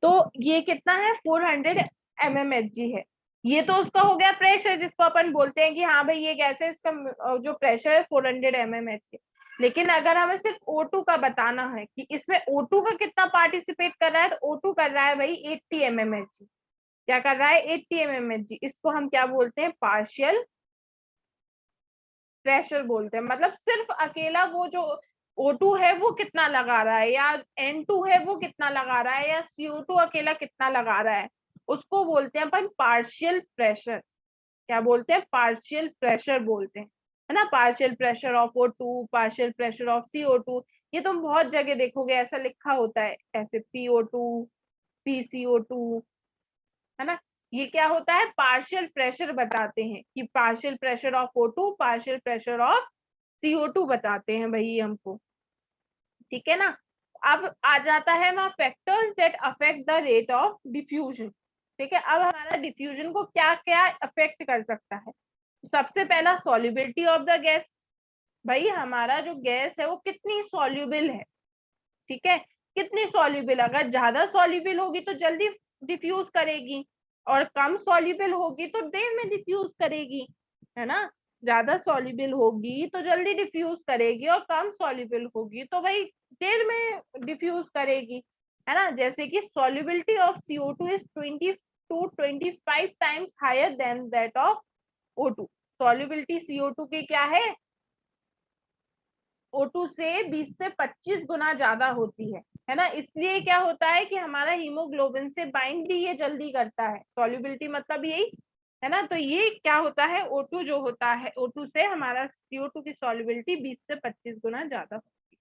तो ये कितना है? 400 mmHg है। ये तो उसका हो गया प्रेशर, जिसको अपन बोलते हैं कि हाँ भाई ये गैस है, इसका जो प्रेशर है 400 mmHg। लेकिन अगर हमें सिर्फ O2 का बताना है कि इसमें O2 का कितना पार्टिसिपेट कर रहा है, तो O2 कर रहा है भाई 80 mmHg। क्या कर रहा है? 80 mmHg। इसको हम क्या बोलते हैं? पार्शियल प्रेशर बोलते हैं। मतलब सिर्फ अकेला वो जो O2 है वो कितना लगा रहा है, या N2 है वो कितना लगा रहा है, या CO2 अकेला कितना लगा रहा है, उसको बोलते हैं अपन पार्शियल प्रेशर। क्या बोलते हैं? पार्शियल प्रेशर बोलते हैं, है ना। Partial pressure of O2, partial pressure of CO2, ये तुम बहुत जगह देखोगे ऐसा लिखा होता है, ऐसे PO2, PCO2, है ना। ये क्या होता है? पार्शियल प्रेशर बताते हैं कि partial pressure of O2, partial pressure of CO2 बताते हैं भाई हमको। ठीक है ना। अब आ जाता है वहां factors that affect the rate of diffusion. ठीक है, अब हमारा डिफ्यूजन को क्या क्या अफेक्ट कर सकता है? सबसे पहला सॉल्युबिलिटी ऑफ द गैस। भाई हमारा जो गैस है वो कितनी सॉल्युबल है। ठीक है, कितनी सॉल्युबल? अगर ज्यादा सॉल्युबल होगी तो जल्दी डिफ्यूज करेगी, और कम सॉल्युबल होगी तो देर में डिफ्यूज करेगी, है ना। ज्यादा सॉल्युबल होगी तो जल्दी डिफ्यूज करेगी, और कम सॉल्युबल होगी तो भाई देर में डिफ्यूज करेगी, है ना। जैसे कि solubility of CO2 is 20 to 25 times higher than that of O2। Solubility CO2 की क्या है? O2 से 20 से 25 गुना ज्यादा होती है ना। इसलिए क्या होता है कि हमारा हीमोग्लोबिन से बाइंड भी ये जल्दी करता है। सॉल्युबिलिटी मतलब यही है ना। तो ये क्या होता है? O2 जो होता है, O2 से हमारा CO2 की सॉल्युबिलिटी 20 से 25 गुना ज्यादा होती है।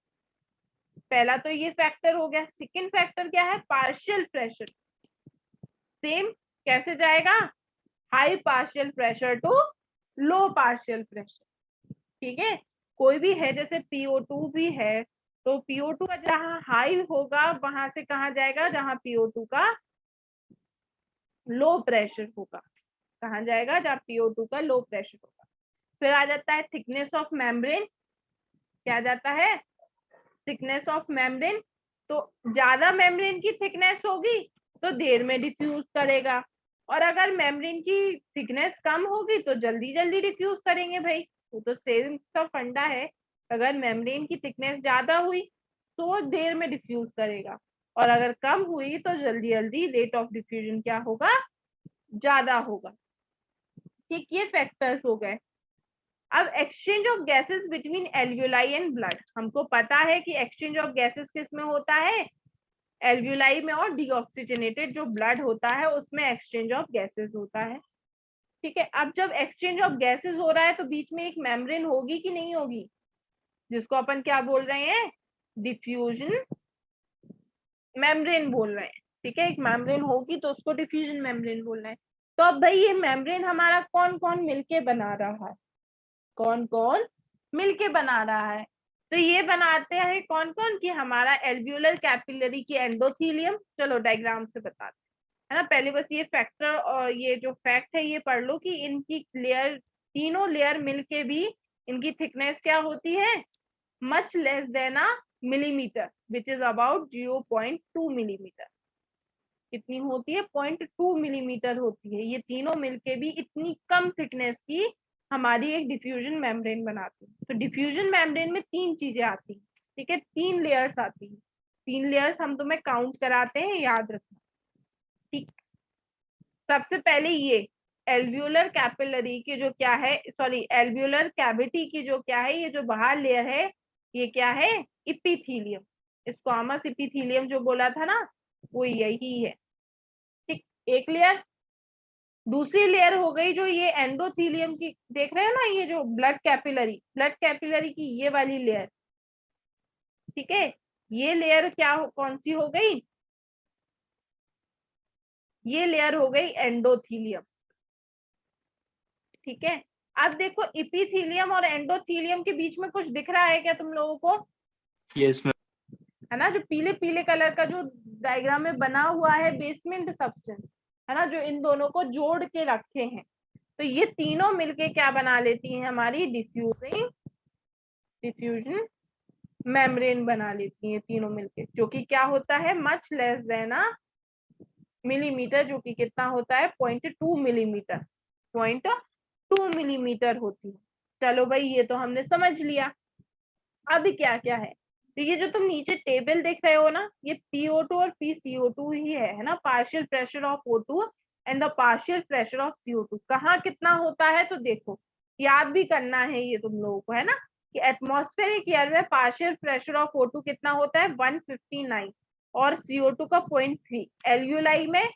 पहला तो ये फैक्टर हो गया। सेकेंड फैक्टर क्या है? Partial pressure. सेम कैसे जाएगा? High partial pressure to low partial pressure. ठीक है, कोई भी है, जैसे PO2 भी है, तो PO2 का जहां हाई होगा वहां से कहा जाएगा? जहां PO2 का लो प्रेशर होगा। कहा जाएगा? जहां PO2 का लो प्रेशर होगा। फिर आ जाता है थिकनेस ऑफ मेम्ब्रेन। क्या आ जाता है? Thickness of membrane. तो ज्यादा मेम्ब्रेन की थिकनेस होगी तो देर में डिफ्यूज करेगा, और अगर मेम्ब्रेन की थिकनेस कम होगी तो जल्दी जल्दी डिफ्यूज करेंगे भाई। वो तो सेम का फंडा है। अगर मेम्ब्रेन की थिकनेस ज्यादा हुई तो देर में डिफ्यूज करेगा, और अगर कम हुई तो जल्दी जल्दी रेट ऑफ डिफ्यूजन क्या होगा? ज्यादा होगा। ठीक, ये फैक्टर्स हो गए। अब exchange of gases between alveoli and blood. हमको पता है कि एक्सचेंज ऑफ गैसेस किस में होता है? एल्वियोलाई में, और डीऑक्सीजनेटेड जो ब्लड होता है उसमें एक्सचेंज ऑफ गैसेस होता है। ठीक है, अब जब एक्सचेंज ऑफ गैसेस हो रहा है तो बीच में एक मेम्ब्रेन होगी कि नहीं होगी, जिसको अपन क्या बोल रहे हैं? डिफ्यूजन मेम्ब्रेन बोल रहे हैं। ठीक है, एक मेम्ब्रेन होगी तो उसको डिफ्यूजन मेम्ब्रेन बोल रहे हैं। तो अब भाई ये मेम्ब्रेन हमारा कौन कौन मिलके बना रहा है, कौन कौन मिलके बना रहा है? तो ये बनाते हैं कौन कौन, कि हमारा एल्वियोलर कैपिलरी की एंडोथीलियम। चलो डायग्राम से बताते है ना, पहले बस ये फैक्टर और ये जो फैक्ट है ये पढ़ लो कि इनकी लेयर, तीनों लेयर मिलके भी इनकी थिकनेस क्या होती है, much less than a millimetre, which is about 0.2 millimetre. कितनी होती है, 0.2 मिलीमीटर होती है। ये तीनों मिलके भी इतनी कम थिकनेस की हमारी एक डिफ्यूजन मेम्ब्रेन बनाती है। तो डिफ्यूजन मेम्ब्रेन में तीन चीजें आती हैं, ठीक है, तीन लेयर्स आती हैं। तीन लेयर्स हम तुम्हें काउंट कराते हैं, याद रखना, ठीक। सबसे पहले ये एल्वियोलर कैपिलरी की जो क्या है, सॉरी एल्वियोलर कैविटी की जो क्या है, ये जो बाहर लेयर है ये क्या है, इपिथीलियम। स्क्वामस इपिथीलियम जो बोला था ना, वो यही है, ठीक। एक लेयर। दूसरी लेयर हो गई जो ये एंडोथीलियम की, देख रहे हो ना, ये जो ब्लड कैपिलरी की ये वाली लेयर, ठीक है। ये लेयर क्या कौन सी हो गई, ये लेयर हो गई एंडोथीलियम, ठीक है। अब देखो इपिथीलियम और एंडोथीलियम के बीच में कुछ दिख रहा है क्या तुम लोगों को? Yes ma'am. है ना, जो पीले पीले कलर का जो डायग्राम में बना हुआ है बेसमेंट सब्सटेंस, है ना, जो इन दोनों को जोड़ के रखे हैं। तो ये तीनों मिलके क्या बना लेती हैं, हमारी डिफ्यूजन मेम्ब्रेन बना लेती हैं तीनों मिलके, जो कि क्या होता है, मच लेस देन अ मिलीमीटर, जो कि कितना होता है, 0.2 मिलीमीटर, 0.2 मिलीमीटर होती है। चलो भाई ये तो हमने समझ लिया। अब क्या क्या है, तो ये जो तुम नीचे टेबल देख रहे हो ना, ये PO2 और PCO2 ही है ना, partial pressure of O2 and the partial pressure of CO2। कहाँ कितना होता है तो देखो, याद भी करना है ये तुम लोगों को, है ना, कि एटमॉस्फेरिक एयर में पार्शियल प्रेशर ऑफ O2 कितना होता है, 159, और CO2 का 0.3, एल्यूलाई में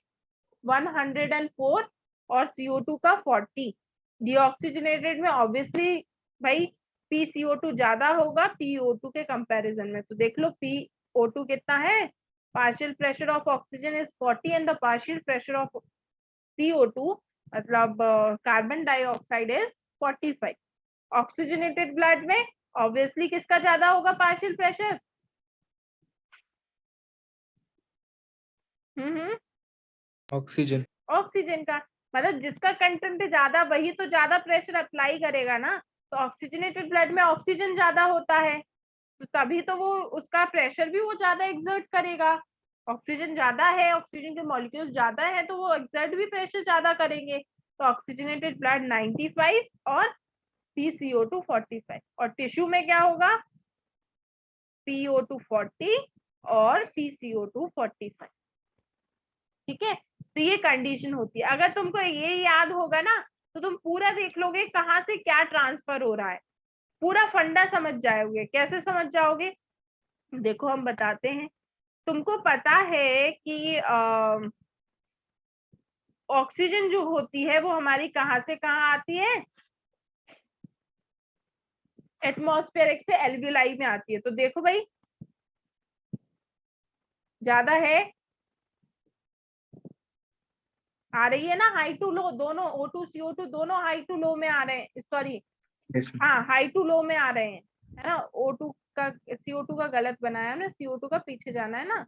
104 और CO2 का 40। डीऑक्सीजनेटेड में ऑब्वियसली भाई PCO2 ज्यादा होगा PO2 के कंपैरिजन में। तो देख लो PO2 कितना है, partial pressure of oxygen is 40 and the partial pressure of CO2 मतलब carbon dioxide is 45। Oxygenated blood में ऑब्वियसली किसका ज्यादा होगा पार्शियल प्रेशर, ऑक्सीजन। ऑक्सीजन का, मतलब जिसका कंटेंट ज्यादा वही तो ज्यादा प्रेशर अप्लाई करेगा ना। तो ऑक्सीजनेटेड ब्लड में ऑक्सीजन ज्यादा होता है, तो तभी तो वो उसका प्रेशर भी वो ज्यादा एक्सर्ट करेगा। ऑक्सीजन ज्यादा है, ऑक्सीजन के मॉलिक्यूल ज्यादा है, तो वो एक्सर्ट भी प्रेशर ज्यादा करेंगे। तो ऑक्सीजनेटेड ब्लड 95 और PCO2 45। और टिश्यू में क्या होगा, PO2 40 और PCO2 45, ठीक है। तो ये कंडीशन होती है। अगर तुमको ये याद होगा ना, तो तुम पूरा देख लोगे कहाँ से क्या ट्रांसफर हो रहा है, पूरा फंडा समझ जाओगे। कैसे समझ जाओगे, देखो हम बताते हैं। तुमको पता है कि ऑक्सीजन जो होती है वो हमारी कहाँ से कहाँ आती है, एटमॉस्फेरिक से एल्वियोलाई में आती है। तो देखो भाई ज्यादा है, आ रही है ना, हाई टू लो दोनों, O2 CO2 दोनों हाई टू लो में आ रहे हैं, सॉरी हाँ हाई टू लो में आ रहे हैं, है ना। O2 का CO2 का गलत बनाया है ना, CO2 का पीछे जाना है ना,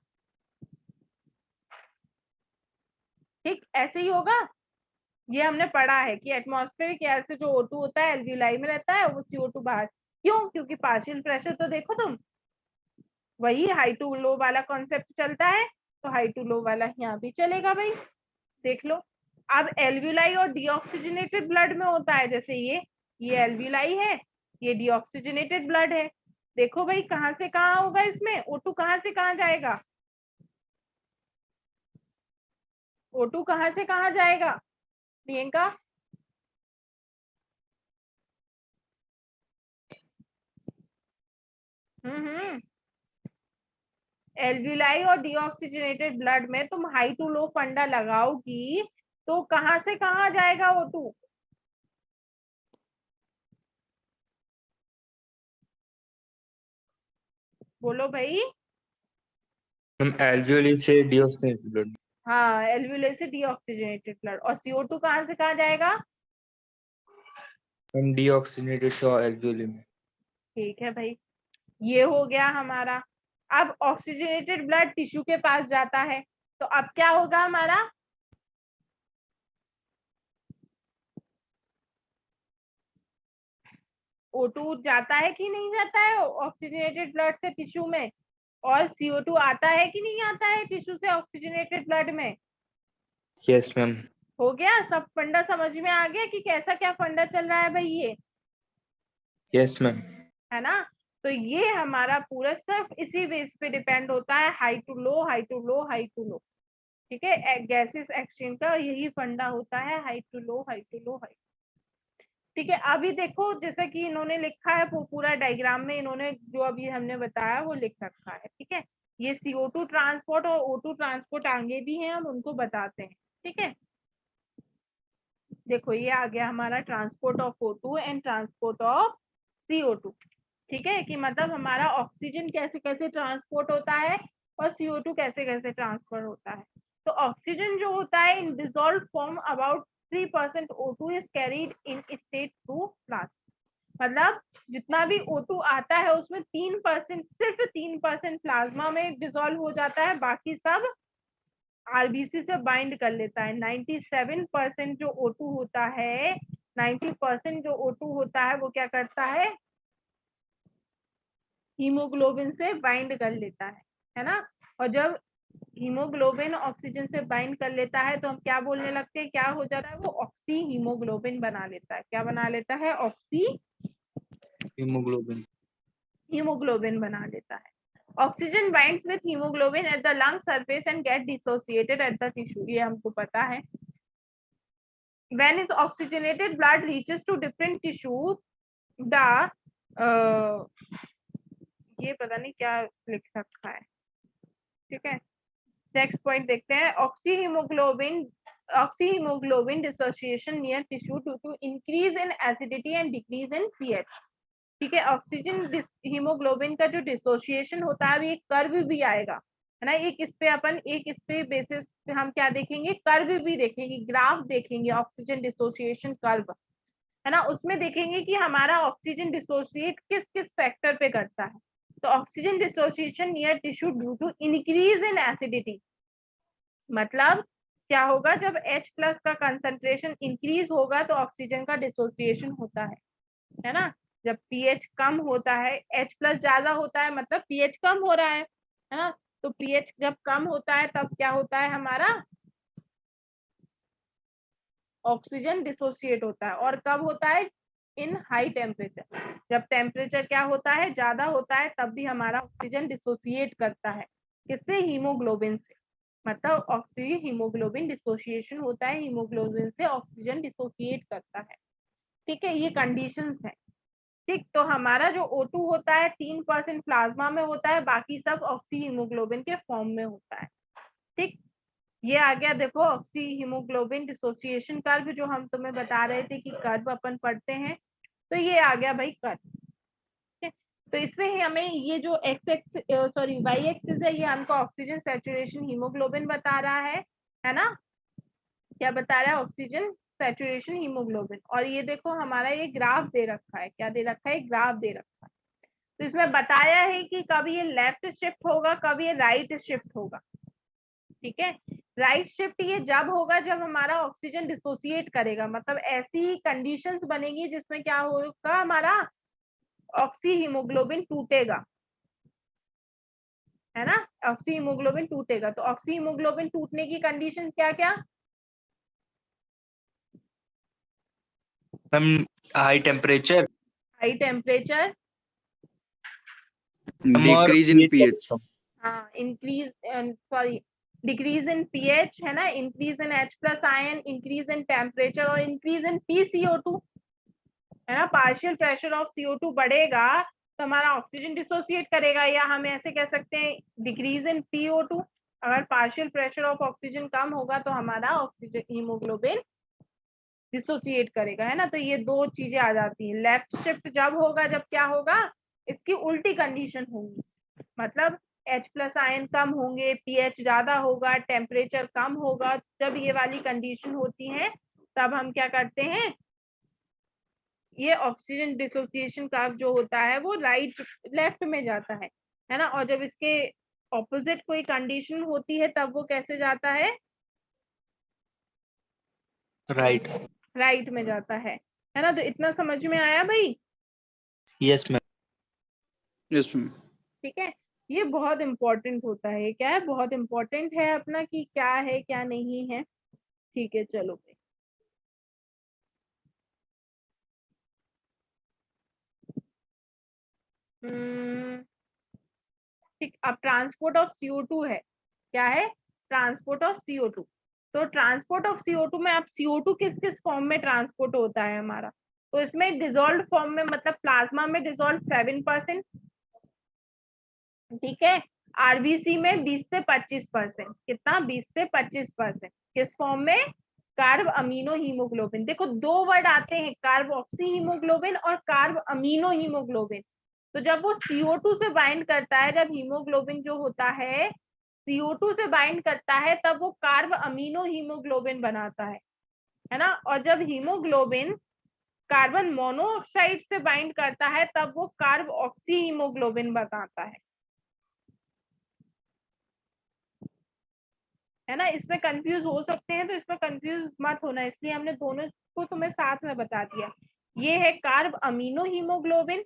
ठीक ऐसे ही होगा। ये हमने पढ़ा है कि एटमॉस्फेरिक एयर से जो O2 होता है एल्वियोलाई में रहता है, वो CO2 बाहर। क्यों, क्योंकि पार्शियल प्रेशर तो देखो तुम, वही हाई टू लो वाला कॉन्सेप्ट चलता है, तो हाई टू लो वाला यहाँ भी चलेगा भाई, देख लो। अब एल्वियोलाई और डीऑक्सीजनेटेड ब्लड में होता है, जैसे ये एल्वियोलाई है, ये डीऑक्सीजनेटेड ब्लड है। देखो भाई कहाँ से कहाँ होगा, इसमें O2 कहाँ से कहाँ जाएगा, O2 कहाँ से कहाँ जाएगा प्रियंका, एल्वियोलाई और डीऑक्सीजनेटेड ब्लड में तुम हाई टू लो फंडा लगाओगी तो कहाँ से कहाँ जाएगा O2, बोलो भाई। हम एल्वियोली से डीऑक्सीजनेटेड ब्लड। हाँ, एल्वुलर से डीऑक्सीजनेटेड ब्लड। और CO2 कहाँ से कहाँ जाएगा? मैम डीऑक्सीजनेटेड से एल्वियोली में। ठीक है भाई, ये हो गया हमारा। अब ऑक्सीजनेटेड ब्लड टिश्यू के पास जाता है, तो अब क्या होगा हमारा? O2 जाता है कि नहीं जाता है ऑक्सीजनेटेड ब्लड से टिश्यू में, और CO2 आता है कि नहीं आता है टिश्यू से ऑक्सीजनेटेड ब्लड में? Yes ma'am. हो गया, सब फंडा समझ में आ गया कि कैसा क्या फंडा चल रहा है भाई ये, यस मैम। है ना? तो ये हमारा पूरा सिर्फ इसी बेस पे डिपेंड होता है, high to low, high to low, high to low. ठीक है, गैसेस एक्सचेंज का यही फंडा होता है, high to low, high to low, high. ठीक है, अभी देखो जैसा कि इन्होंने लिखा है वो पूरा डायग्राम में इन्होंने जो अभी हमने बताया वो लिख रखा है। ठीक है, ये CO2 ट्रांसपोर्ट और O2 ट्रांसपोर्ट आगे भी हैं, हम उनको बताते हैं। ठीक है, देखो ये आ गया हमारा transport of O2 and transport of CO2। ठीक है, कि मतलब हमारा ऑक्सीजन कैसे कैसे ट्रांसपोर्ट होता है और CO2 कैसे कैसे ट्रांसफर होता है। तो ऑक्सीजन जो होता है in dissolve form about 3% O2 is carried in state through plasma. मतलब जितना भी O2 आता है उसमें 3%, सिर्फ 3% प्लाज्मा में डिसॉल्व हो जाता है, बाकी सब RBC से बाइंड कर लेता है। 97% जो O2 होता है, 90% जो O2 होता है वो क्या करता है? हीमोग्लोबिन से बाइंड कर लेता है ना? और जब हीमोग्लोबिन ऑक्सीजन से बाइंड कर लेता है तो हम क्या बोलने लगते हैं, क्या हो जाता है? वो ऑक्सी हीमोग्लोबिन बना लेता है। क्या बना लेता है? Oxy haemoglobin. हीमोग्लोबिन बना लेता है। Oxygen binds with haemoglobin at the lung surface and get dissociated at the tissue, ये हमको पता है। When is oxygenated blood reaches to different tissue, the ये पता नहीं क्या लिख रखा है। ठीक है, नेक्स्ट पॉइंट देखते हैं। Oxyhaemoglobin dissociation near tissue due to increase in acidity and decrease in pH. ठीक है, ऑक्सीजन हीमोग्लोबिन का जो डिसोसिएशन होता है, एक कर्व भी आएगा, है ना? एक इस पे बेसिस पे हम क्या देखेंगे? कर्व भी देखेंगे, ग्राफ देखेंगे, ऑक्सीजन डिसोसिएशन कर्व, है ना? उसमें देखेंगे कि हमारा ऑक्सीजन डिसोसिएट किस किस फैक्टर पे करता है। तो oxygen dissociation near tissue due to increase in acidity, मतलब क्या होगा? जब H+ का कंसंट्रेशन इंक्रीज होगा तो ऑक्सीजन का डिसोसिएशन होता है ना? जब pH कम होता है, H+ ज्यादा होता है मतलब pH कम हो रहा है ना? तो pH जब कम होता है तब क्या होता है हमारा? ऑक्सीजन डिसोसिएट होता है। और कब होता है? इन हाई टेम्परेचर। जब टेम्परेचर क्या होता है? ज्यादा होता है, तब भी हमारा ऑक्सीजन डिसोसिएट करता है। किससे? हीमोग्लोबिन से। मतलब ऑक्सी हीमोग्लोबिन डिसोसिएशन होता है, हीमोग्लोबिन से ऑक्सीजन डिसोसिएट करता है। ठीक है, ये कंडीशंस है। ठीक, तो हमारा जो O2 होता है 3% प्लाज्मा में होता है, बाकी सब ऑक्सी हीमोग्लोबिन के फॉर्म में होता है। ठीक, ये आ गया देखो ऑक्सी हीमोग्लोबिन डिसोसिएशन कर्व, जो हम तुम्हें बता रहे थे कि कर्व अपन पढ़ते हैं। तो ये आ गया भाई कर्व। तो इसमें हमें ये जो वाई एक्सिस है, ये हमको ऑक्सीजन सैचुरेशन हीमोग्लोबिन बता रहा है ना? क्या बता रहा है? Oxygen saturation haemoglobin. और ये देखो हमारा ये ग्राफ दे रखा है। क्या दे रखा है? ग्राफ दे रखा है। तो इसमें बताया है कि कब ये लेफ्ट शिफ्ट होगा, कब ये राइट शिफ्ट होगा। ठीक है, राइट शिफ्ट ये जब होगा जब हमारा ऑक्सीजन डिसोसिएट करेगा, मतलब ऐसी कंडीशंस बनेगी जिसमें क्या होगा? हमारा ऑक्सी हीमोग्लोबिन टूटेगा, है ना? ऑक्सी हीमोग्लोबिन टूटेगा। तो ऑक्सी हीमोग्लोबिन टूटने की कंडीशन क्या क्या? Ma'am high temperature, high temperature, decrease in pH, हाँ increase, sorry decrease in pH, है ना? Increase in H+ ion, increase in temperature और इंक्रीज इन PCO2, है ना? पार्शियल प्रेशर ऑफ CO2 बढ़ेगा तो हमारा ऑक्सीजन डिसोसिएट करेगा, या हम ऐसे कह सकते हैं डिक्रीज इन PO2। अगर पार्शियल प्रेशर ऑफ ऑक्सीजन कम होगा तो हमारा ऑक्सीजन हीमोग्लोबिन डिसोसिएट करेगा, है ना? तो ये दो चीजें आ जाती हैं। लेफ्ट शिफ्ट जब होगा, जब क्या होगा? इसकी उल्टी कंडीशन होगी, मतलब H+ आयन कम होंगे, pH ज्यादा होगा, टेम्परेचर कम होगा। जब ये वाली कंडीशन होती है तब हम क्या करते हैं, ये ऑक्सीजन डिसोसिएशन कर्व जो होता है वो लेफ्ट में जाता है ना। और जब इसके ऑपोजिट कोई कंडीशन होती है तब वो कैसे जाता है, राइट में जाता है ना। तो इतना समझ में आया भाई? Yes ma'am. Yes ma'am. ठीक है, ये बहुत इम्पोर्टेंट होता है। क्या है, बहुत इम्पोर्टेंट है अपना कि क्या है क्या नहीं है। ठीक है, चलो भाई। ठीक, अब ट्रांसपोर्ट ऑफ CO2 है। क्या है, ट्रांसपोर्ट ऑफ CO2। तो ट्रांसपोर्ट ऑफ CO2 में अब CO2 किस किस फॉर्म में ट्रांसपोर्ट होता है हमारा, तो इसमें डिजोल्व फॉर्म में, मतलब प्लाज्मा में डिजोल्व 7%, ठीक है। RBC में 20 से 25%, कितना, 20 से 25%। किस फॉर्म में, कार्ब अमीनो हीमोग्लोबिन। देखो दो वर्ड आते हैं, कार्ब ऑक्सी हीमोग्लोबिन और कार्ब अमीनो हीमोग्लोबिन। तो जब वो CO2 से बाइंड करता है, जब हीमोग्लोबिन जो होता है CO2 से बाइंड करता है, तब वो कार्ब अमीनो हीमोग्लोबिन बनाता है ना। और जब हीमोग्लोबिन कार्बन मोनोऑक्साइड से बाइंड करता है तब वो कार्ब ऑक्सी हीमोग्लोबिन बनाता है ना। इसमें कंफ्यूज हो सकते हैं, तो इसमें कंफ्यूज मत होना, इसलिए हमने दोनों को तुम्हें साथ में बता दिया। ये है कार्ब अमीनो हीमोग्लोबिन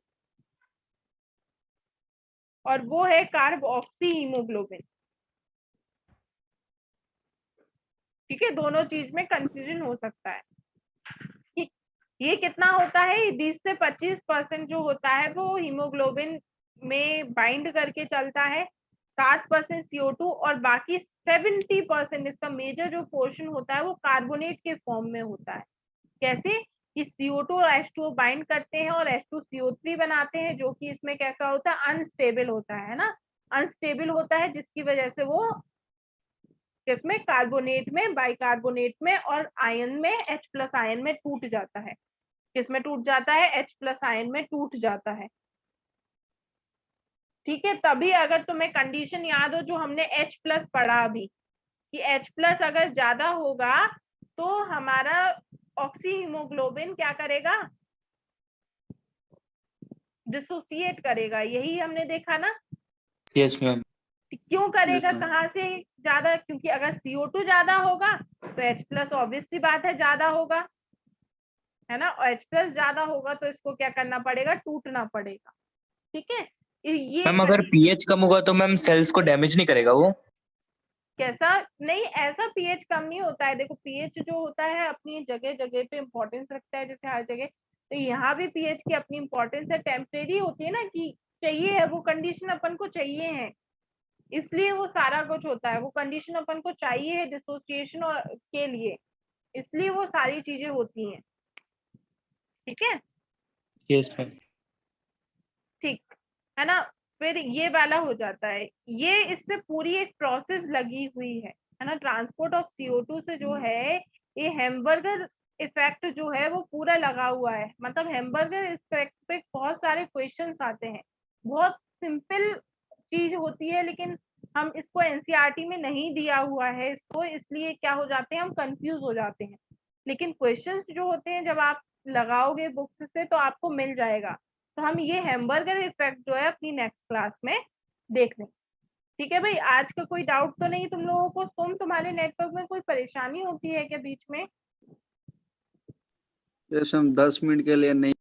और वो है कार्ब ऑक्सी हीमोग्लोबिन। ठीक है, दोनों चीज में कंफ्यूजन हो सकता है। ठीक, ये कितना होता है, 20 से 25% जो होता है वो हीमोग्लोबिन में बाइंड करके चलता है, 7% CO2 और बाकी 70% इसका मेजर जो पोर्शन होता है वो कार्बोनेट के फॉर्म में होता है। कैसे कि CO2 और H2O बाइंड करते हैं और H2CO3 बनाते हैं, जो कि इसमें कैसा होता है, अनस्टेबल होता है ना। अनस्टेबल होता है जिसकी वजह से वो किसमें, कार्बोनेट में, बाइकार्बोनेट में और आयन में, H+ आयन में टूट जाता है। किसमें टूट जाता है, H+ आयन में टूट जाता है। ठीक है, तभी अगर तुम्हें कंडीशन याद हो जो हमने H+ पढ़ा अभी, कि H+ अगर ज्यादा होगा तो हमारा ऑक्सी हीमोग्लोबिन क्या करेगा, डिसोसिएट करेगा। यही हमने देखा ना। Yes ma'am. क्यों करेगा, Yes, ma'am. कहाँ से ज्यादा, क्योंकि अगर CO2 ज्यादा होगा तो H+ ऑब्वियस सी बात है ज्यादा होगा, है ना। और H+ ज्यादा होगा तो इसको क्या करना पड़ेगा, टूटना पड़ेगा। ठीक है, ये मैम अगर पीएच कम होगा तो मैम सेल्स को डैमेज नहीं करेगा वो? कैसा, नहीं ऐसा pH कम नहीं होता है। देखो pH जो होता है अपनी जगह जगह पे इम्पोर्टेंस रखता है, जैसे हर जगह, तो यहाँ भी pH की अपनी इम्पोर्टेंस है। टेम्परेरी होती है ना, कि चाहिए है वो कंडीशन, अपन को चाहिए है, इसलिए वो सारा कुछ होता है। वो कंडीशन अपन को चाहिए है डिसोसिएशन और के लिए, इसलिए वो सारी चीजें होती हैं। ठीक है, यस मैम। ठीक है ना। फिर ये वाला हो जाता है, ये इससे पूरी एक प्रोसेस लगी हुई है ना। ट्रांसपोर्ट ऑफ CO2 से जो है ये हैमबर्गर इफेक्ट जो है वो पूरा लगा हुआ है। मतलब हैमबर्गर इफेक्ट पे बहुत सारे क्वेश्चंस आते हैं। बहुत सिंपल चीज होती है, लेकिन हम इसको एनसीईआरटी में नहीं दिया हुआ है इसको, इसलिए क्या हो जाते हैं, हम कंफ्यूज हो जाते हैं। लेकिन क्वेश्चंस जो होते हैं जब आप लगाओगे बुक्स से तो आपको मिल जाएगा। तो हम ये हैमबर्गर इफेक्ट जो है अपनी नेक्स्ट क्लास में देख लेंगे। ठीक है भाई, आज का कोई डाउट तो नहीं तुम लोगों को? तुम्हारे नेटवर्क में कोई परेशानी होती है क्या बीच में? यस मैम, 10 मिनट के लिए नहीं